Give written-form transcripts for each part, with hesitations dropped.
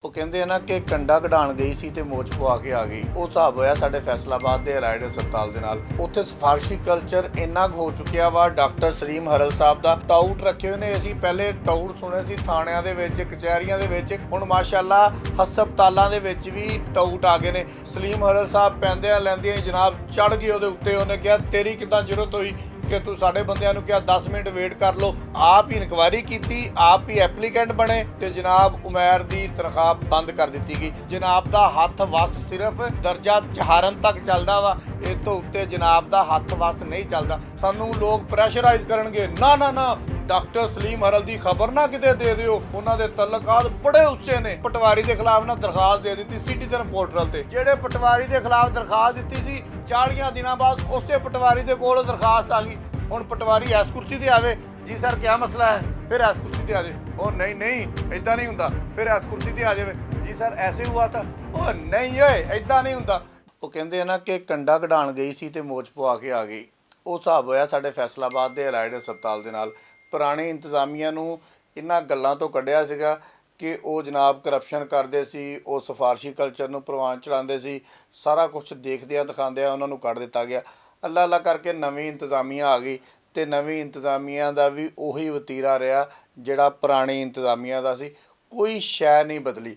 ਉਹ ਕਹਿੰਦੇ ਆ ਨਾ ਕਿ ਕੰਡਾ ਕਢਾਣ ਗਈ ਸੀ ਤੇ ਮੋਚ ਪਵਾ ਕੇ ਆ ਗਈ। ਉਹ ਹਿਸਾਬ ਹੋਇਆ ਸਾਡੇ ਫੈਸਲਾਬਾਦ ਦੇ ਰਾਈਡ ਹਸਪਤਾਲ ਦੇ ਨਾਲ। ਉੱਥੇ ਸਿਫਾਰਸ਼ੀ ਕਲਚਰ ਇੰਨਾ ਕੁ ਹੋ ਚੁੱਕਿਆ ਵਾ। ਡਾਕਟਰ ਸਲੀਮ ਹਰਲ ਸਾਹਿਬ ਦਾ ਟਾਊਟ ਰੱਖੇ ਹੋਏ ਨੇ। ਅਸੀਂ ਪਹਿਲੇ ਟਾਊਟ ਸੁਣੇ ਸੀ ਥਾਣਿਆਂ ਦੇ ਵਿੱਚ, ਕਚਹਿਰੀਆਂ ਦੇ ਵਿੱਚ, ਹੁਣ ਮਾਸ਼ਾਅੱਲਾ ਹਸਪਤਾਲਾਂ ਦੇ ਵਿੱਚ ਵੀ ਟਾਊਟ ਆ ਗਏ ਨੇ। ਸਲੀਮ ਹਰਲ ਸਾਹਿਬ ਪੈਂਦਿਆਂ ਲੈਂਦਿਆਂ ਜਨਾਬ ਚੜ ਗਈ ਉਹਦੇ ਉੱਤੇ। ਉਹਨੇ ਕਿਹਾ ਤੇਰੀ ਕਿੱਦਾਂ ਜ਼ਰੂਰਤ ਹੋਈ ਕਿ ਤੂੰ ਸਾਡੇ ਬੰਦਿਆਂ ਨੂੰ ਕਿਹਾ 10 ਮਿੰਟ ਵੇਟ ਕਰ ਲਓ। ਆਪ ਹੀ ਇਨਕੁਆਇਰੀ ਕੀਤੀ, ਆਪ ਹੀ ਐਪਲੀਕੈਂਟ ਬਣੇ ਤੇ ਜਨਾਬ ਉਮੈਰ ਦੀ ਤਨਖਾਹ ਬੰਦ ਕਰ ਦਿੱਤੀ ਗਈ। ਜਨਾਬ ਦਾ ਹੱਥ ਵਸ ਸਿਰਫ ਦਰਜਾ ਚਹਾਰਮ ਤੱਕ ਚੱਲਦਾ ਵਾ, ਇਹ ਤੋਂ ਉੱਤੇ ਜਨਾਬ ਦਾ ਹੱਥ ਵਸ ਨਹੀਂ ਚੱਲਦਾ। ਸਾਨੂੰ ਲੋਕ ਪ੍ਰੈਸ਼ਰਾਈਜ਼ ਕਰਨਗੇ, ਨਾ ਨਾ ਨਾ ਡਾਕਟਰ ਸਲੀਮ ਹਰਲ ਦੀ ਖਬਰ ਨਾ ਕਿਤੇ ਦੇ ਦਿਓ, ਉਹਨਾਂ ਦੇ ਤਲਕਾਤ ਬੜੇ ਉੱਚੇ ਨੇ। ਪਟਵਾਰੀ ਦੇ ਖਿਲਾਫ ਨਾ ਦਰਖਾਸਤ ਦੇ ਦਿੱਤੀ ਸਿਟੀਜ਼ਨ ਪੋਰਟਲ ਤੇ। ਜਿਹੜੇ ਪਟਵਾਰੀ ਦੇ ਖਿਲਾਫ ਦਰਖਾਸਤ ਦਿੱਤੀ ਸੀ 40 ਦਿਨਾਂ ਬਾਅਦ ਉਸੇ ਪਟਵਾਰੀ ਦੇ ਕੋਲ ਦਰਖਾਸਤ ਆ ਗਈ। ਹੁਣ ਪਟਵਾਰੀ ਇਸ ਕੁਰਸੀ ਤੇ ਆਵੇ, ਜੀ ਸਰ ਕੀ ਮਸਲਾ ਹੈ, ਫਿਰ ਇਸ ਕੁਰਸੀ ਤੇ ਆ ਜਾਵੇ। ਉਹ ਨਹੀਂ ਨਹੀਂ ਇਦਾਂ ਨਹੀਂ ਹੁੰਦਾ, ਫਿਰ ਇਸ ਕੁਰਸੀ ਤੇ ਆ ਜਾਵੇ, ਜੀ ਸਰ ਐਸੇ ਹੁਆ ਤਾਂ। ਉਹ ਨਹੀਂ ਓਏ ਇਦਾਂ ਨਹੀਂ ਹੁੰਦਾ। ਉਹ ਕਹਿੰਦੇ ਆ ਨਾ ਕਿ ਕੰਡਾ ਕਢਾਣ ਗਈ ਸੀ ਤੇ ਮੋਚ ਪਵਾ ਕੇ ਆ ਗਈ। ਉਹ ਹਿਸਾਬ ਹੋਇਆ ਸਾਡੇ ਫੈਸਲਾਬਾਦ ਦੇ ਰਾਈਡ ਹਸਪਤਾਲ ਦੇ ਨਾਲ। ਪੁਰਾਣੀ ਇੰਤਜ਼ਾਮੀਆਂ ਨੂੰ ਇਹਨਾਂ ਗੱਲਾਂ ਤੋਂ ਕੱਢਿਆ ਸੀਗਾ ਕਿ ਉਹ ਜਨਾਬ ਕਰਪਸ਼ਨ ਕਰਦੇ ਸੀ, ਉਹ ਸਿਫਾਰਸ਼ੀ ਕਲਚਰ ਨੂੰ ਪ੍ਰਵਾਨ ਚੜਾਉਂਦੇ ਸੀ। ਸਾਰਾ ਕੁਝ ਦੇਖਦਿਆਂ ਦਿਖਾਉਂਦਿਆਂ ਉਹਨਾਂ ਨੂੰ ਕੱਢ ਦਿੱਤਾ ਗਿਆ। ਅੱਲਾ ਅੱਲਾ ਕਰਕੇ ਨਵੀਂ ਇੰਤਜ਼ਾਮੀਆ ਆ ਗਈ ਤੇ ਨਵੀਂ ਇੰਤਜ਼ਾਮੀਆ ਦਾ ਵੀ ਉਹੀ ਵਤੀਰਾ ਰਿਹਾ ਜਿਹੜਾ ਪੁਰਾਣੀ ਇੰਤਜ਼ਾਮੀਆ ਦਾ ਸੀ। ਕੋਈ ਸ਼ੈ ਨਹੀਂ ਬਦਲੀ।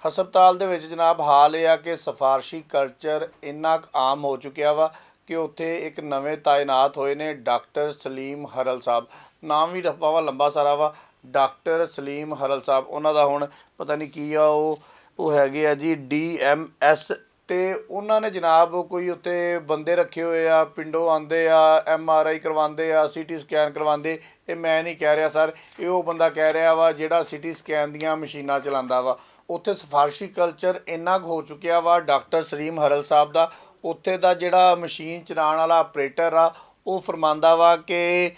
ਹਸਪਤਾਲ ਦੇ ਵਿੱਚ ਜਨਾਬ ਹਾਲ ਇਹ ਆ ਕਿ ਸਿਫਾਰਸ਼ੀ ਕਲਚਰ ਇੰਨਾ ਕੁ ਆਮ ਹੋ ਚੁੱਕਿਆ ਵਾ ਕਿ ਉੱਥੇ ਇੱਕ ਨਵੇਂ ਤਾਇਨਾਤ ਹੋਏ ਨੇ ਡਾਕਟਰ ਸਲੀਮ ਹਰਲ ਸਾਹਿਬ। ਨਾਮ ਵੀ ਵਾਹਵਾ ਲੰਬਾ ਸਾਰਾ ਵਾ, ਡਾਕਟਰ ਸਲੀਮ ਹਰਲ ਸਾਹਿਬ। ਉਹਨਾਂ ਦਾ ਹੁਣ ਪਤਾ ਨਹੀਂ ਕੀ ਆ, ਉਹ ਹੈਗੇ ਆ ਜੀ DMS। ਤੇ ਉਹਨਾਂ ਨੇ ਜਨਾਬ ਕੋਈ ਉੱਤੇ ਬੰਦੇ ਰੱਖੇ ਹੋਏ ਆ, ਪਿੰਡੋਂ ਆਉਂਦੇ ਆ, MRI ਕਰਵਾਉਂਦੇ ਆ, CT ਸਕੈਨ ਕਰਵਾਉਂਦੇ। ਇਹ ਮੈਂ ਨਹੀਂ ਕਹਿ ਰਿਹਾ ਸਰ, ਇਹ ਉਹ ਬੰਦਾ ਕਹਿ ਰਿਹਾ ਵਾ ਜਿਹੜਾ CT ਸਕੈਨ ਦੀਆਂ ਮਸ਼ੀਨਾਂ ਚਲਾਉਂਦਾ ਵਾ। ਉੱਥੇ ਸਿਫਾਰਸ਼ੀ ਕਲਚਰ ਇੰਨਾ ਕੁ ਹੋ ਚੁੱਕਿਆ ਵਾ ਡਾਕਟਰ ਸਲੀਮ ਹਰਲ ਸਾਹਿਬ ਦਾ। ਉੱਥੇ ਦਾ ਜਿਹੜਾ ਮਸ਼ੀਨ ਚਲਾਉਣ ਵਾਲਾ ਆਪਰੇਟਰ ਆ ਉਹ ਫਰਮਾਉਂਦਾ ਵਾ ਕਿ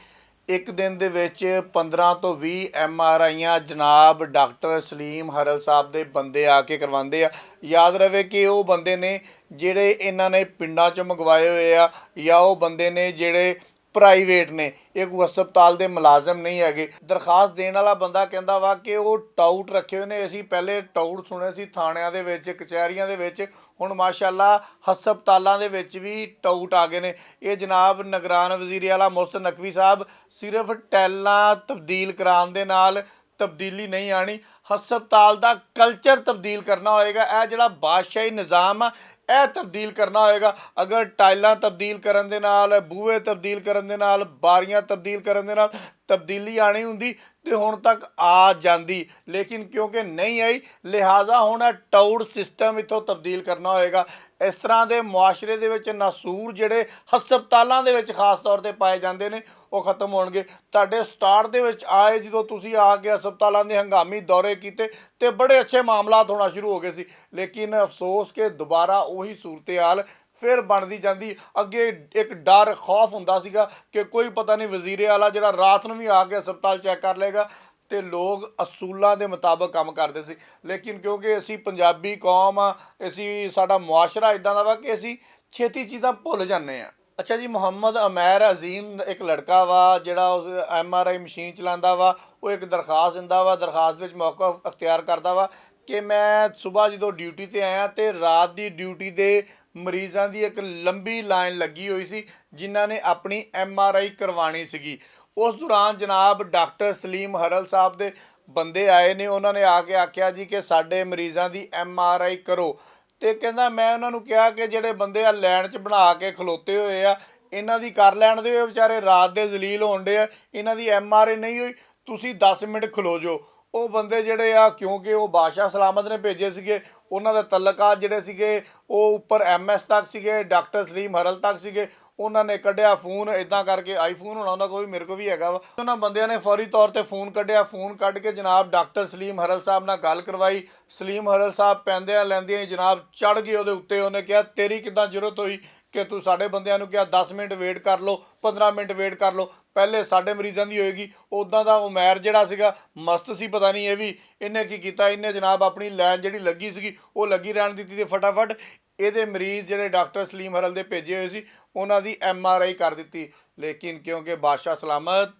ਇੱਕ ਦਿਨ ਦੇ ਵਿੱਚ 15 ਤੋਂ 20 MRIਆਂ ਜਨਾਬ ਡਾਕਟਰ ਸਲੀਮ ਹਰਲ ਸਾਹਿਬ ਦੇ ਬੰਦੇ ਆ ਕੇ ਕਰਵਾਉਂਦੇ ਆ। ਯਾਦ ਰਵੇ ਕਿ ਉਹ ਬੰਦੇ ਨੇ ਜਿਹੜੇ ਇਹਨਾਂ ਨੇ ਪਿੰਡਾਂ 'ਚੋਂ ਮੰਗਵਾਏ ਹੋਏ ਆ, ਜਾਂ ਉਹ ਬੰਦੇ ਨੇ ਜਿਹੜੇ ਪ੍ਰਾਈਵੇਟ ਨੇ, ਇਹ ਕੋਈ ਹਸਪਤਾਲ ਦੇ ਮੁਲਾਜ਼ਮ ਨਹੀਂ ਹੈਗੇ। ਦਰਖਾਸਤ ਦੇਣ ਵਾਲਾ ਬੰਦਾ ਕਹਿੰਦਾ ਵਾ ਕਿ ਉਹ ਟਾਊਟ ਰੱਖੇ ਹੋਏ ਨੇ। ਅਸੀਂ ਪਹਿਲੇ ਟਾਊਟ ਸੁਣੇ ਸੀ ਥਾਣਿਆਂ ਦੇ ਵਿੱਚ, ਕਚਹਿਰੀਆਂ ਦੇ ਵਿੱਚ, ਹੁਣ ਮਾਸ਼ਾਅੱਲਾ ਹਸਪਤਾਲਾਂ ਦੇ ਵਿੱਚ ਵੀ ਟਾਊਟ ਆ ਗਏ ਨੇ। ਇਹ ਜਨਾਬ ਨਿਗਰਾਨ ਵਜ਼ੀਰ ਆਲਾ ਮੁਹਸਨ ਨਕਵੀ ਸਾਹਿਬ ਸਿਰਫ ਟੈਲਾਂ ਤਬਦੀਲ ਕਰਾਉਣ ਦੇ ਨਾਲ ਤਬਦੀਲੀ ਨਹੀਂ ਆਣੀ, ਹਸਪਤਾਲ ਦਾ ਕਲਚਰ ਤਬਦੀਲ ਕਰਨਾ ਹੋਏਗਾ। ਇਹ ਜਿਹੜਾ ਬਾਦਸ਼ਾਹੀ ਨਿਜ਼ਾਮ ਆ ਇਹ ਤਬਦੀਲ ਕਰਨਾ ਹੋਏਗਾ। ਅਗਰ ਟਾਈਲਾਂ ਤਬਦੀਲ ਕਰਨ ਦੇ ਨਾਲ, ਬੂਹੇ ਤਬਦੀਲ ਕਰਨ ਦੇ ਨਾਲ, ਬਾਰੀਆਂ ਤਬਦੀਲ ਕਰਨ ਦੇ ਨਾਲ ਤਬਦੀਲੀ ਆਣੀ ਹੁੰਦੀ ਤੇ ਹੁਣ ਤੱਕ ਆ ਜਾਂਦੀ, ਲੇਕਿਨ ਕਿਉਂਕਿ ਨਹੀਂ ਆਈ ਲਿਹਾਜ਼ਾ ਹੁਣ ਇਹ ਟਾਊਟ ਸਿਸਟਮ ਇੱਥੋਂ ਤਬਦੀਲ ਕਰਨਾ ਹੋਏਗਾ। ਇਸ ਤਰ੍ਹਾਂ ਦੇ ਮੁਆਸ਼ਰੇ ਦੇ ਵਿੱਚ ਨਸੂਰ ਜਿਹੜੇ ਹਸਪਤਾਲਾਂ ਦੇ ਵਿੱਚ ਖਾਸ ਤੌਰ 'ਤੇ ਪਾਏ ਜਾਂਦੇ ਨੇ ਉਹ ਖਤਮ ਹੋਣਗੇ। ਤੁਹਾਡੇ ਸਟਾਰਟ ਦੇ ਵਿੱਚ ਆਏ ਜਦੋਂ ਤੁਸੀਂ ਆ ਕੇ ਹਸਪਤਾਲਾਂ ਦੇ ਹੰਗਾਮੀ ਦੌਰੇ ਕੀਤੇ ਤੇ ਬੜੇ ਅੱਛੇ ਮਾਮਲਾਤ ਹੋਣਾ ਸ਼ੁਰੂ ਹੋ ਗਏ ਸੀ, ਲੇਕਿਨ ਅਫਸੋਸ ਕਿ ਦੁਬਾਰਾ ਉਹੀ ਸੂਰਤ-ਏ-ਹਾਲ ਫਿਰ ਬਣਦੀ ਜਾਂਦੀ। ਅੱਗੇ ਇੱਕ ਡਰ ਖੌਫ ਹੁੰਦਾ ਸੀਗਾ ਕਿ ਕੋਈ ਪਤਾ ਨਹੀਂ ਵਜ਼ੀਰ ਆਲਾ ਜਿਹੜਾ ਰਾਤ ਨੂੰ ਵੀ ਆ ਕੇ ਹਸਪਤਾਲ ਚੈੱਕ ਕਰ ਲਏਗਾ, ਤੇ ਲੋਕ ਅਸੂਲਾਂ ਦੇ ਮੁਤਾਬਕ ਕੰਮ ਕਰਦੇ ਸੀ। ਲੇਕਿਨ ਕਿਉਂਕਿ ਅਸੀਂ ਪੰਜਾਬੀ ਕੌਮ ਆ, ਅਸੀਂ ਸਾਡਾ ਮੁਆਸ਼ਰਾ ਇੱਦਾਂ ਦਾ ਵਾ ਕਿ ਅਸੀਂ ਛੇਤੀ ਚੀਜ਼ਾਂ ਭੁੱਲ ਜਾਂਦੇ ਹਾਂ। ਅੱਛਾ ਜੀ, ਮੁਹੰਮਦ ਉਮੈਰ ਅਜ਼ੀਮ ਇੱਕ ਲੜਕਾ ਵਾ ਜਿਹੜਾ ਉਸ MRI ਮਸ਼ੀਨ ਚਲਾਉਂਦਾ ਵਾ। ਉਹ ਇੱਕ ਦਰਖਾਸਤ ਦਿੰਦਾ ਵਾ, ਦਰਖਾਸਤ ਵਿੱਚ ਮੌਕਫ ਅਖਤਿਆਰ ਕਰਦਾ ਵਾ ਕਿ ਮੈਂ ਸੁਬਾਹ ਜਦੋਂ ਡਿਊਟੀ 'ਤੇ ਆਇਆ ਤੇ ਰਾਤ ਦੀ ਡਿਊਟੀ ਦੇ ਮਰੀਜ਼ਾਂ ਦੀ ਇੱਕ ਲੰਬੀ ਲਾਈਨ ਲੱਗੀ ਹੋਈ ਸੀ ਜਿਨ੍ਹਾਂ ਨੇ ਆਪਣੀ MRI ਕਰਵਾਉਣੀ ਸੀਗੀ। ਉਸ ਦੌਰਾਨ ਜਨਾਬ ਡਾਕਟਰ ਸਲੀਮ ਹਰਲ ਸਾਹਿਬ ਦੇ ਬੰਦੇ ਆਏ ਨੇ। ਉਹਨਾਂ ਨੇ ਆ ਕੇ ਆਖਿਆ ਜੀ ਕਿ ਸਾਡੇ ਮਰੀਜ਼ਾਂ ਦੀ MRI ਕਰੋ। ਤੇ ਕਹਿੰਦਾ ਮੈਂ ਉਹਨਾਂ ਨੂੰ ਕਿਹਾ ਕਿ ਜਿਹੜੇ ਬੰਦੇ ਆ ਲਾਈਨ 'ਚ ਬਣਾ ਕੇ ਖਲੋਤੇ ਹੋਏ ਆ ਇਹਨਾਂ ਦੀ ਕਰ ਲੈਣ ਦੇ, ਵਿਚਾਰੇ ਰਾਤ ਦੇ ਜ਼ਲੀਲ ਹੋਣ ਡੇ ਆ, ਇਹਨਾਂ ਦੀ MRI ਨਹੀਂ ਹੋਈ, ਤੁਸੀਂ 10 ਮਿੰਟ ਖਲੋ ਜਾਓ। ਉਹ ਬੰਦੇ ਜਿਹੜੇ ਆ ਕਿਉਂਕਿ ਉਹ ਬਾਦਸ਼ਾਹ ਸਲਾਮਤ ਨੇ ਭੇਜੇ ਸੀਗੇ, ਉਹਨਾਂ ਦੇ ਤਲਕਾਤ ਜਿਹੜੇ ਸੀਗੇ ਉਹ ਉੱਪਰ MS ਤੱਕ ਸੀਗੇ, ਡਾਕਟਰ ਸਲੀਮ ਹਰਲ ਤੱਕ ਸੀਗੇ। ਉਹਨਾਂ ਨੇ ਕੱਢਿਆ ਫੋਨ, ਇੱਦਾਂ ਕਰਕੇ ਆਈਫੋਨ ਹੋਣਾ ਉਹਨਾਂ ਕੋਲ, ਮੇਰੇ ਕੋਲ ਵੀ ਹੈਗਾ ਵਾ। ਉਹਨਾਂ ਬੰਦਿਆਂ ਨੇ ਫੌਰੀ ਤੌਰ 'ਤੇ ਫੋਨ ਕੱਢਿਆ, ਫੋਨ ਕੱਢ ਕੇ ਜਨਾਬ ਡਾਕਟਰ ਸਲੀਮ ਹਰਲ ਸਾਹਿਬ ਨਾਲ ਗੱਲ ਕਰਵਾਈ। ਸਲੀਮ ਹਰਲ ਸਾਹਿਬ ਪੈਂਦਿਆਂ ਲੈਂਦਿਆਂ ਜਨਾਬ ਚੜ ਗਏ ਉਹਦੇ ਉੱਤੇ। ਉਹਨੇ ਕਿਹਾ ਤੇਰੀ ਕਿੱਦਾਂ ਜ਼ਰੂਰਤ ਹੋਈ ਕਿ ਤੂੰ ਸਾਡੇ ਬੰਦਿਆਂ ਨੂੰ ਕਿਹਾ 10 ਮਿੰਟ ਵੇਟ ਕਰ ਲਓ, 15 ਮਿੰਟ ਵੇਟ ਕਰ ਲਓ, ਪਹਿਲੇ ਸਾਡੇ ਮਰੀਜ਼ਾਂ ਦੀ ਹੋਏਗੀ। ਉੱਦਾਂ ਦਾ ਉਮੈਰ ਜਿਹੜਾ ਸੀਗਾ ਮਸਤ ਸੀ, ਪਤਾ ਨਹੀਂ ਇਹ ਵੀ ਇਹਨੇ ਕੀ ਕੀਤਾ। ਇਹਨੇ ਜਨਾਬ ਆਪਣੀ ਲਾਈਨ ਜਿਹੜੀ ਲੱਗੀ ਸੀਗੀ ਉਹ ਲੱਗੀ ਰਹਿਣ ਦਿੱਤੀ ਤੇ ਫਟਾਫਟ ਇਹਦੇ ਮਰੀਜ਼ ਜਿਹੜੇ ਡਾਕਟਰ ਸਲੀਮ ਹਰਲ ਦੇ ਭੇਜੇ ਹੋਏ ਸੀ ਉਹਨਾਂ ਦੀ MRI ਕਰ ਦਿੱਤੀ। ਲੇਕਿਨ ਕਿਉਂਕਿ ਬਾਦਸ਼ਾਹ ਸਲਾਮਤ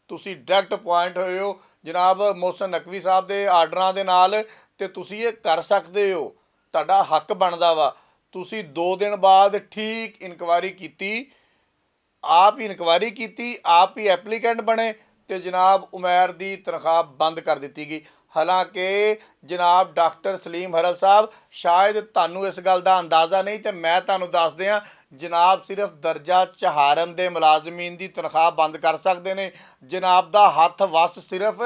ਤੁਸੀਂ ਡਾਇਰੈਕਟ ਪੁਆਇੰਟ ਹੋਏ ਹੋ, ਜਨਾਬ ਮੁਹਸਨ ਨਕਵੀ ਸਾਹਿਬ ਦੇ ਆਰਡਰਾਂ ਦੇ ਨਾਲ ਤੇ ਤੁਸੀਂ ਇਹ ਕਰ ਸਕਦੇ ਹੋ, ਤੁਹਾਡਾ ਹੱਕ ਬਣਦਾ ਵਾ। ਤੁਸੀਂ 2 ਦਿਨ ਬਾਅਦ ਠੀਕ ਇਨਕੁਆਇਰੀ ਕੀਤੀ, ਆਪ ਹੀ ਇਨਕੁਆਇਰੀ ਕੀਤੀ, ਆਪ ਹੀ ਐਪਲੀਕੈਂਟ ਬਣੇ ਤੇ ਜਨਾਬ ਉਮੈਰ ਦੀ ਤਨਖਾਹ ਬੰਦ ਕਰ ਦਿੱਤੀ ਗਈ। ਹਾਲਾਂਕਿ ਜਨਾਬ ਡਾਕਟਰ ਸਲੀਮ ਹਰਲ ਸਾਹਿਬ, ਸ਼ਾਇਦ ਤੁਹਾਨੂੰ ਇਸ ਗੱਲ ਦਾ ਅੰਦਾਜ਼ਾ ਨਹੀਂ ਤੇ ਮੈਂ ਤੁਹਾਨੂੰ ਦੱਸ ਦਿਆਂ, ਜਨਾਬ ਸਿਰਫ ਦਰਜਾ ਚਹਾਰਮ ਦੇ ਮੁਲਾਜ਼ਮੀਨ ਦੀ ਤਨਖਾਹ ਬੰਦ ਕਰ ਸਕਦੇ ਨੇ। ਜਨਾਬ ਦਾ ਹੱਥ ਵੱਸ ਸਿਰਫ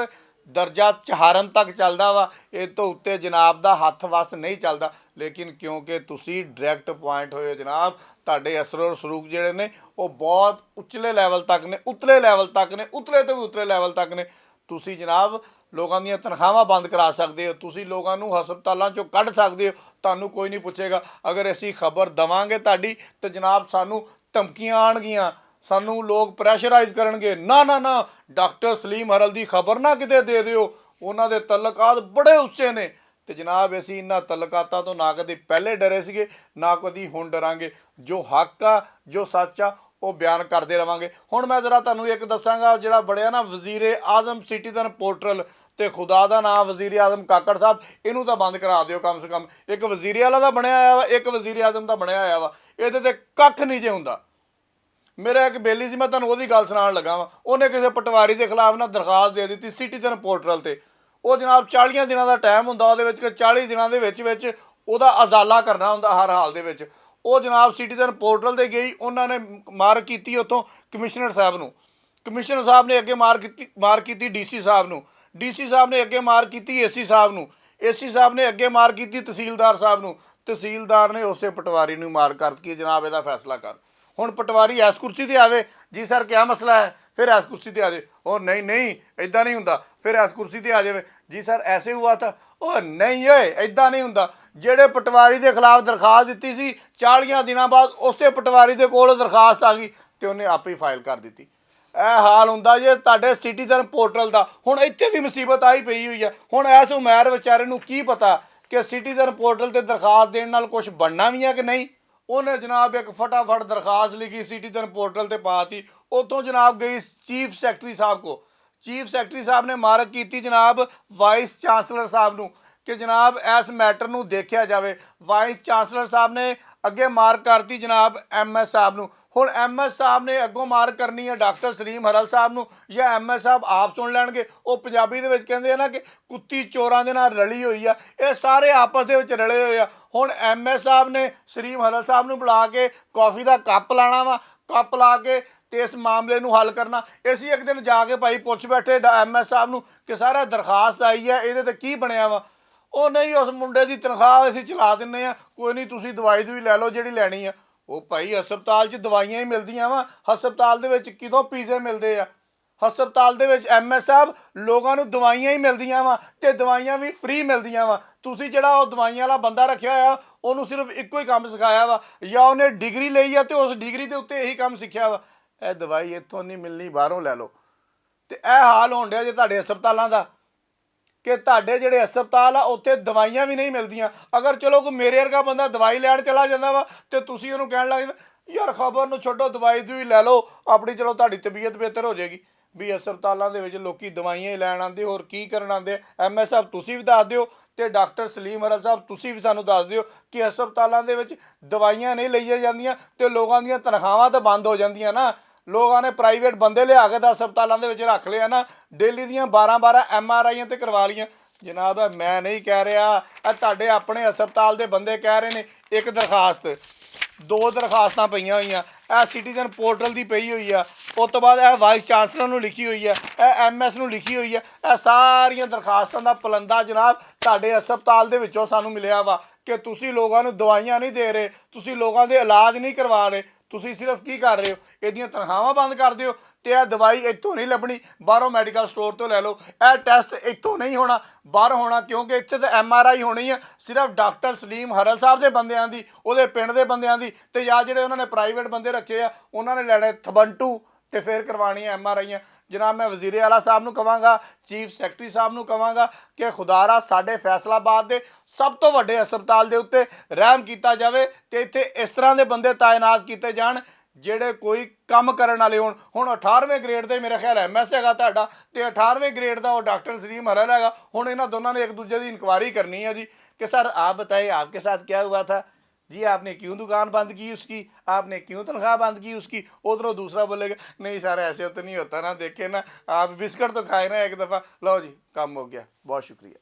ਦਰਜਾ ਚਹਾਰਮ ਤੱਕ ਚੱਲਦਾ ਵਾ, ਇਹ ਤੋਂ ਉੱਤੇ ਜਨਾਬ ਦਾ ਹੱਥ ਵੱਸ ਨਹੀਂ ਚੱਲਦਾ। ਲੇਕਿਨ ਕਿਉਂਕਿ ਤੁਸੀਂ ਡਾਇਰੈਕਟ ਪੁਆਇੰਟ ਹੋਏ ਜਨਾਬ, ਤੁਹਾਡੇ ਅਸਰ ਸਲੂਕ ਜਿਹੜੇ ਨੇ ਉਹ ਬਹੁਤ ਉਚਲੇ ਲੈਵਲ ਤੱਕ ਨੇ, ਉਤਲੇ ਲੈਵਲ ਤੱਕ ਨੇ, ਉਤਲੇ ਤੋਂ ਵੀ ਉਤਲੇ ਲੈਵਲ ਤੱਕ ਨੇ। ਤੁਸੀਂ ਜਨਾਬ ਲੋਕਾਂ ਦੀਆਂ ਤਨਖਾਹਾਂ ਬੰਦ ਕਰਾ ਸਕਦੇ ਹੋ, ਤੁਸੀਂ ਲੋਕਾਂ ਨੂੰ ਹਸਪਤਾਲਾਂ 'ਚੋਂ ਕੱਢ ਸਕਦੇ ਹੋ, ਤੁਹਾਨੂੰ ਕੋਈ ਨਹੀਂ ਪੁੱਛੇਗਾ। ਅਗਰ ਅਸੀਂ ਖਬਰ ਦੇਵਾਂਗੇ ਤੁਹਾਡੀ ਤਾਂ ਜਨਾਬ ਸਾਨੂੰ ਧਮਕੀਆਂ ਆਉਣਗੀਆਂ, ਸਾਨੂੰ ਲੋਕ ਪ੍ਰੈਸ਼ਰਾਈਜ਼ ਕਰਨਗੇ, ਨਾ ਨਾ ਨਾ ਡਾਕਟਰ ਸਲੀਮ ਹਰਲ ਦੀ ਖਬਰ ਨਾ ਕਿਤੇ ਦੇ ਦਿਓ, ਉਹਨਾਂ ਦੇ ਤਲਕਾਤ ਬੜੇ ਉੱਚੇ ਨੇ। ਤੇ ਜਨਾਬ ਅਸੀਂ ਇਹਨਾਂ ਤਲਕਾਤਾਂ ਤੋਂ ਨਾ ਕਦੇ ਪਹਿਲੇ ਡਰੇ ਸੀਗੇ, ਨਾ ਕਦੀ ਹੁਣ ਡਰਾਂਗੇ। ਜੋ ਹੱਕ ਆ, ਜੋ ਸੱਚ ਆ, ਉਹ ਬਿਆਨ ਕਰਦੇ ਰਵਾਂਗੇ। ਹੁਣ ਮੈਂ ਜ਼ਰਾ ਤੁਹਾਨੂੰ ਇੱਕ ਦੱਸਾਂਗਾ, ਜਿਹੜਾ ਬਣਿਆ ਨਾ ਵਜ਼ੀਰ ਆਜ਼ਮ ਸਿਟੀਜ਼ਨ ਪੋਰਟਲ, ਤੇ ਖੁਦਾ ਦਾ ਨਾਮ ਵਜ਼ੀਰ ਆਜ਼ਮ ਕਾਕੜ ਸਾਹਿਬ, ਇਹਨੂੰ ਤਾਂ ਬੰਦ ਕਰਾ ਦਿਓ ਕਮ ਸੇ ਕਮ। ਇੱਕ ਵਜ਼ੀਰ ਆਲਾ ਦਾ ਬਣਿਆ ਹੋਇਆ ਵਾ, ਇੱਕ ਵਜ਼ੀਰ ਆਜ਼ਮ ਦਾ ਬਣਿਆ ਹੋਇਆ ਵਾ, ਇਹਦੇ ਤੇ ਕੱਖ ਨਹੀਂ ਜੇ ਹੁੰਦਾ। ਮੇਰਾ ਇੱਕ ਬੇਲੀ ਸੀ, ਮੈਂ ਤੁਹਾਨੂੰ ਉਹਦੀ ਗੱਲ ਸੁਣਾਉਣ ਲੱਗਾ ਵਾਂ। ਉਹਨੇ ਕਿਸੇ ਪਟਵਾਰੀ ਦੇ ਖਿਲਾਫ ਨਾ ਦਰਖਾਸਤ ਦੇ ਦਿੱਤੀ ਸਿਟੀਜ਼ਨ ਪੋਰਟਲ ਤੇ। ਉਹ ਜਨਾਬ 40 ਦਿਨਾਂ ਦਾ ਟਾਈਮ ਹੁੰਦਾ ਉਹਦੇ ਵਿੱਚ, ਕਿ 40 ਦਿਨਾਂ ਦੇ ਵਿੱਚ ਉਹਦਾ ਅਜ਼ਾਲਾ ਕਰਨਾ ਹੁੰਦਾ ਹਰ ਹਾਲ ਦੇ ਵਿੱਚ। ਉਹ ਜਨਾਬ ਸਿਟੀਜ਼ਨ ਪੋਰਟਲ 'ਤੇ ਗਈ, ਉਹਨਾਂ ਨੇ ਮਾਰ ਕੀਤੀ ਉੱਥੋਂ ਕਮਿਸ਼ਨਰ ਸਾਹਿਬ ਨੂੰ, ਕਮਿਸ਼ਨਰ ਸਾਹਿਬ ਨੇ ਅੱਗੇ ਮਾਰ ਕੀਤੀ ਡੀਸੀ ਸਾਹਿਬ ਨੂੰ, ਡੀਸੀ ਸਾਹਿਬ ਨੇ ਅੱਗੇ ਮਾਰ ਕੀਤੀ ਏਸੀ ਸਾਹਿਬ ਨੂੰ, ਏਸੀ ਸਾਹਿਬ ਨੇ ਅੱਗੇ ਮਾਰ ਕੀਤੀ ਤਹਿਸੀਲਦਾਰ ਸਾਹਿਬ ਨੂੰ, ਤਹਿਸੀਲਦਾਰ ਨੇ ਉਸੇ ਪਟਵਾਰੀ ਨੂੰ ਮਾਰ ਕਰਤੀ। ਜਨਾਬ ਇਹਦਾ ਫੈਸਲਾ ਕਰ। ਹੁਣ ਪਟਵਾਰੀ ਇਸ ਕੁਰਸੀ 'ਤੇ ਆਵੇ, ਜੀ ਸਰ ਕਿਆ ਮਸਲਾ ਹੈ, ਫਿਰ ਇਸ ਕੁਰਸੀ 'ਤੇ ਆ ਜਾਵੇ, ਉਹ ਨਹੀਂ ਨਹੀਂ ਇੱਦਾਂ ਨਹੀਂ ਹੁੰਦਾ, ਫਿਰ ਇਸ ਕੁਰਸੀ 'ਤੇ ਆ ਜਾਵੇ, ਜੀ ਸਰ ਐਸੇ ਹੁਆ ਤਾਂ, ਉਹ ਨਹੀਂ ਓਏ ਇੱਦਾਂ ਨਹੀਂ ਹੁੰਦਾ। ਜਿਹੜੇ ਪਟਵਾਰੀ ਦੇ ਖਿਲਾਫ ਦਰਖਾਸਤ ਦਿੱਤੀ ਸੀ, 40 ਦਿਨਾਂ ਬਾਅਦ ਉਸੇ ਪਟਵਾਰੀ ਦੇ ਕੋਲ ਦਰਖਾਸਤ ਆ ਗਈ ਤੇ ਉਹਨੇ ਆਪੇ ਹੀ ਫਾਈਲ ਕਰ ਦਿੱਤੀ। ਇਹ ਹਾਲ ਹੁੰਦਾ ਜੇ ਤੁਹਾਡੇ ਸਿਟੀਜ਼ਨ ਪੋਰਟਲ ਦਾ। ਹੁਣ ਇੱਥੇ ਵੀ ਮੁਸੀਬਤ ਆਈ ਪਈ ਹੋਈ ਹੈ। ਹੁਣ ਇਸ ਉਮੈਰ ਵਿਚਾਰੇ ਨੂੰ ਕੀ ਪਤਾ ਕਿ ਸਿਟੀਜ਼ਨ ਪੋਰਟਲ ਤੇ ਦਰਖਾਸਤ ਦੇਣ ਨਾਲ ਕੁਝ ਬਣਨਾ ਵੀ ਹੈ ਕਿ ਨਹੀਂ। ਉਹਨੇ ਜਨਾਬ ਇੱਕ ਫਟਾਫਟ ਦਰਖਾਸਤ ਲਿਖੀ, ਸਿਟੀਜ਼ਨ ਪੋਰਟਲ ਤੇ ਪਾਤੀ, ਉੱਥੋਂ ਜਨਾਬ ਗਈ ਚੀਫ ਸੈਕਟਰੀ ਸਾਹਿਬ ਕੋ। ਚੀਫ ਸੈਕਟਰੀ ਸਾਹਿਬ ਨੇ ਮਾਰਕ ਕੀਤੀ ਜਨਾਬ ਵਾइस ਚਾਂਸਲਰ ਸਾਹਿਬ ਨੂੰ ਕਿ ਜਨਾਬ ਇਸ ਮੈਟਰ ਨੂੰ ਦੇਖਿਆ ਜਾਵੇ। ਵਾइस ਚਾਂਸਲਰ ਸਾਹਿਬ ਨੇ ਅੱਗੇ ਮਾਰਕ ਕਰਤੀ ਜਨਾਬ MS ਸਾਹਿਬ ਨੂੰ। ਹੁਣ MS ਸਾਹਿਬ ਨੇ ਅੱਗੋਂ ਮਾਰਕ ਕਰਨੀ ਹੈ ਡਾਕਟਰ ਸਲੀਮ ਹਰਲ ਸਾਹਿਬ ਨੂੰ, ਜਾਂ MS ਸਾਹਿਬ ਆਪ ਸੁਣ ਲੈਣਗੇ। ਉਹ ਪੰਜਾਬੀ ਦੇ ਵਿੱਚ ਕਹਿੰਦੇ ਆ ਨਾ ਕਿ ਕੁੱਤੀ ਚੋਰਾਂ ਦੇ ਨਾਲ ਰਲੀ ਹੋਈ ਆ, ਇਹ ਸਾਰੇ ਆਪਸ ਦੇ ਵਿੱਚ ਰਲੇ ਹੋਏ ਆ। ਹੁਣ MS ਸਾਹਿਬ ਨੇ ਸਲੀਮ ਹਰਲ ਸਾਹਿਬ ਨੂੰ ਬੁਲਾ ਕੇ ਕੌਫੀ ਦਾ ਕੱਪ ਲਾਣਾ ਵਾ, ਕੱਪ ਲਾ ਕੇ ਤੇ ਇਸ ਮਾਮਲੇ ਨੂੰ ਹੱਲ ਕਰਨਾ। ਅਸੀਂ ਇੱਕ ਦਿਨ ਜਾ ਕੇ ਭਾਈ ਪੁੱਛ ਬੈਠੇ MS ਸਾਹਿਬ ਨੂੰ ਕਿ ਸਾਰਾ ਦਰਖਾਸਤ ਆਈ ਹੈ, ਇਹਦੇ ਤੇ ਕੀ ਬਣਿਆ ਵਾ। ਉਹ ਨਹੀਂ, ਉਸ ਮੁੰਡੇ ਦੀ ਤਨਖਾਹ ਅਸੀਂ ਚਲਾ ਦਿੰਦੇ ਹਾਂ, ਕੋਈ ਨਹੀਂ ਤੁਸੀਂ ਦਵਾਈ ਲੈ ਲਓ ਜਿਹੜੀ ਲੈਣੀ ਆ। ਉਹ ਭਾਈ ਹਸਪਤਾਲ 'ਚ ਦਵਾਈਆਂ ਹੀ ਮਿਲਦੀਆਂ ਵਾ, ਹਸਪਤਾਲ ਦੇ ਵਿੱਚ ਕਿਦੋਂ ਪੀਜ਼ੇ ਮਿਲਦੇ ਆ। ਹਸਪਤਾਲ ਦੇ ਵਿੱਚ MS ਸਾਹਿਬ ਲੋਕਾਂ ਨੂੰ ਦਵਾਈਆਂ ਹੀ ਮਿਲਦੀਆਂ ਵਾ, ਤੇ ਦਵਾਈਆਂ ਵੀ ਫ੍ਰੀ ਮਿਲਦੀਆਂ ਵਾ। ਤੁਸੀਂ ਜਿਹੜਾ ਉਹ ਦਵਾਈਆਂ ਵਾਲਾ ਬੰਦਾ ਰੱਖਿਆ ਹੋਇਆ, ਉਹਨੂੰ ਸਿਰਫ ਇੱਕੋ ਹੀ ਕੰਮ ਸਿਖਾਇਆ ਵਾ, ਜਾਂ ਉਹਨੇ ਡਿਗਰੀ ਲਈ ਆ ਤੇ ਉਸ ਡਿਗਰੀ ਦੇ ਉੱਤੇ ਇਹੀ ਕੰਮ ਸਿੱਖਿਆ ਵਾ। ਇਹ ਦਵਾਈ ਇੱਥੋਂ ਨਹੀਂ ਮਿਲਣੀ, ਬਾਹਰੋਂ ਲੈ ਲਓ। ਤੇ ਇਹ ਹਾਲ ਹੋਣ ਡਿਆ ਜੇ ਤੁਹਾਡੇ ਹਸਪਤਾਲਾਂ ਦਾ, ਕਿ ਤੁਹਾਡੇ ਜਿਹੜੇ ਹਸਪਤਾਲ ਆ ਉੱਥੇ ਦਵਾਈਆਂ ਵੀ ਨਹੀਂ ਮਿਲਦੀਆਂ। ਅਗਰ ਚਲੋ ਕੋਈ ਮੇਰੇ ਵਰਗਾ ਬੰਦਾ ਦਵਾਈ ਲੈਣ ਚਲਾ ਜਾਂਦਾ ਵਾ ਤੇ ਤੁਸੀਂ ਉਹਨੂੰ ਕਹਿਣ ਲੱਗ ਜਾਂਦੇ ਯਾਰ ਖਬਰ ਨੂੰ ਛੱਡੋ, ਦਵਾਈ ਵੀ ਲੈ ਲਓ ਆਪਣੀ, ਚਲੋ ਤੁਹਾਡੀ ਤਬੀਅਤ ਬਿਹਤਰ ਹੋ ਜਾਏਗੀ। ਵੀ ਹਸਪਤਾਲਾਂ ਦੇ ਵਿੱਚ ਲੋਕੀ ਦਵਾਈਆਂ ਹੀ ਲੈਣ ਆਉਂਦੇ, ਹੋਰ ਕੀ ਕਰਨ ਆਉਂਦੇ। MS ਸਾਹਿਬ ਤੁਸੀਂ ਵੀ ਦੱਸ ਦਿਓ ਤੇ ਡਾਕਟਰ ਸਲੀਮ ਹਰਲ ਸਾਹਿਬ ਤੁਸੀਂ ਵੀ ਸਾਨੂੰ ਦੱਸ ਦਿਓ ਕਿ ਹਸਪਤਾਲਾਂ ਦੇ ਵਿੱਚ ਦਵਾਈਆਂ ਨਹੀਂ ਲਈਆਂ ਜਾਂਦੀਆਂ ਤੇ ਲੋਕਾਂ ਦੀਆਂ ਤਨਖਾਹਾਂ ਤਾਂ ਬੰਦ ਹੋ ਜਾਂਦੀਆਂ ਨਾ। ਲੋਕਾਂ ਨੇ ਪ੍ਰਾਈਵੇਟ ਬੰਦੇ ਲਿਆ ਕੇ ਤਾਂ ਹਸਪਤਾਲਾਂ ਦੇ ਵਿੱਚ ਰੱਖ ਲਿਆ ਨਾ, ਡੇਲੀ ਦੀਆਂ 12 MRIਆਂ ਤੇ ਕਰਵਾ ਲਈਆਂ। ਜਨਾਬ ਮੈਂ ਨਹੀਂ ਕਹਿ ਰਿਹਾ, ਇਹ ਤੁਹਾਡੇ ਆਪਣੇ ਹਸਪਤਾਲ ਦੇ ਬੰਦੇ ਕਹਿ ਰਹੇ ਨੇ। ਇੱਕ ਦਰਖਾਸਤ, 2 ਦਰਖਾਸਤਾਂ ਪਈਆਂ ਹੋਈਆਂ, ਇਹ ਸਿਟੀਜ਼ਨ ਪੋਰਟਲ ਦੀ ਪਈ ਹੋਈ ਆ, ਉਸ ਤੋਂ ਬਾਅਦ ਇਹ ਵਾइस ਚਾਂਸਲਰ ਨੂੰ ਲਿਖੀ ਹੋਈ ਹੈ, ਇਹ MS ਨੂੰ ਲਿਖੀ ਹੋਈ ਹੈ। ਇਹ ਸਾਰੀਆਂ ਦਰਖਾਸਤਾਂ ਦਾ ਪਲੰਦਾ ਜਨਾਬ ਤੁਹਾਡੇ ਹਸਪਤਾਲ ਦੇ ਵਿੱਚੋਂ ਸਾਨੂੰ ਮਿਲਿਆ ਵਾ ਕਿ ਤੁਸੀਂ ਲੋਕਾਂ ਨੂੰ ਦਵਾਈਆਂ ਨਹੀਂ ਦੇ ਰਹੇ, ਤੁਸੀਂ ਲੋਕਾਂ ਦੇ ਇਲਾਜ ਨਹੀਂ ਕਰਵਾ ਰਹੇ। ਤੁਸੀਂ ਸਿਰਫ ਕੀ ਕਰ ਰਹੇ ਹੋ, ਇਹਦੀਆਂ ਤਨਖਾਹਾਂ ਬੰਦ ਕਰ ਦਿਓ ਤੇ ਇਹ ਦਵਾਈ ਇੱਥੋਂ ਨਹੀਂ ਲੱਭਣੀ, ਬਾਹਰੋਂ ਮੈਡੀਕਲ ਸਟੋਰ ਤੋਂ ਲੈ ਲਓ। ਇਹ ਟੈਸਟ ਇੱਥੋਂ ਨਹੀਂ ਹੋਣਾ, ਬਾਹਰ ਹੋਣਾ, ਕਿਉਂਕਿ ਇੱਥੇ ਤਾਂ MRI ਹੋਣੀ ਆ ਸਿਰਫ ਡਾਕਟਰ ਸਲੀਮ ਹਰਲ ਸਾਹਿਬ ਦੇ ਬੰਦਿਆਂ ਦੀ, ਉਹਦੇ ਪਿੰਡ ਦੇ ਬੰਦਿਆਂ ਦੀ। ਤੇ ਜਾਂ ਜਿਹੜੇ ਉਹਨਾਂ ਨੇ ਪ੍ਰਾਈਵੇਟ ਬੰਦੇ ਰੱਖੇ ਆ ਉਹਨਾਂ ਨੇ ਲੈਣੇ ਥਬੰਟੂ ਤੇ ਫਿਰ ਕਰਵਾਉਣੀਆਂ MRIਆਂ। ਜਨਾਬ ਮੈਂ ਵਜ਼ੀਰ ਆਲਾ ਸਾਹਿਬ ਨੂੰ ਕਹਾਂਗਾ, ਚੀਫ ਸੈਕਟਰੀ ਸਾਹਿਬ ਨੂੰ ਕਹਾਂਗਾ ਕਿ ਖੁਦਾਰਾ ਸਾਡੇ ਫੈਸਲਾਬਾਦ ਦੇ ਸਭ ਤੋਂ ਵੱਡੇ ਹਸਪਤਾਲ ਦੇ ਉੱਤੇ ਰਹਿਮ ਕੀਤਾ ਜਾਵੇ ਤੇ ਇੱਥੇ ਇਸ ਤਰ੍ਹਾਂ ਦੇ ਬੰਦੇ ਤਾਇਨਾਤ ਕੀਤੇ ਜਾਣ ਜਿਹੜੇ ਕੋਈ ਕੰਮ ਕਰਨ ਵਾਲੇ ਹੋਣ। ਹੁਣ 18ਵੇਂ ਗ੍ਰੇਡ ਦੇ ਮੇਰਾ ਖਿਆਲ MS ਹੈਗਾ ਤੁਹਾਡਾ ਤੇ 18ਵੇਂ ਗ੍ਰੇਡ ਦਾ ਉਹ ਡਾਕਟਰ ਸਲੀਮ ਹਰਲ हैगा। ਹੁਣ ਇਹਨਾਂ ਦੋਨਾਂ ਨੇ एक दूसरे की इंक्वायरी करनी है जी कि सर आप बताइए आपके साथ क्या हुआ था जी, आपने क्यों दुकान बंद की उसकी, आपने क्यों तनख्वाह बंद की उसकी। उधरों दूसरा बोलेगा नहीं सर ऐसे तो नहीं होता ना, देखे ना आप बिस्किट तो खाए ना एक दफ़ा, लो जी काम हो गया, बहुत शुक्रिया।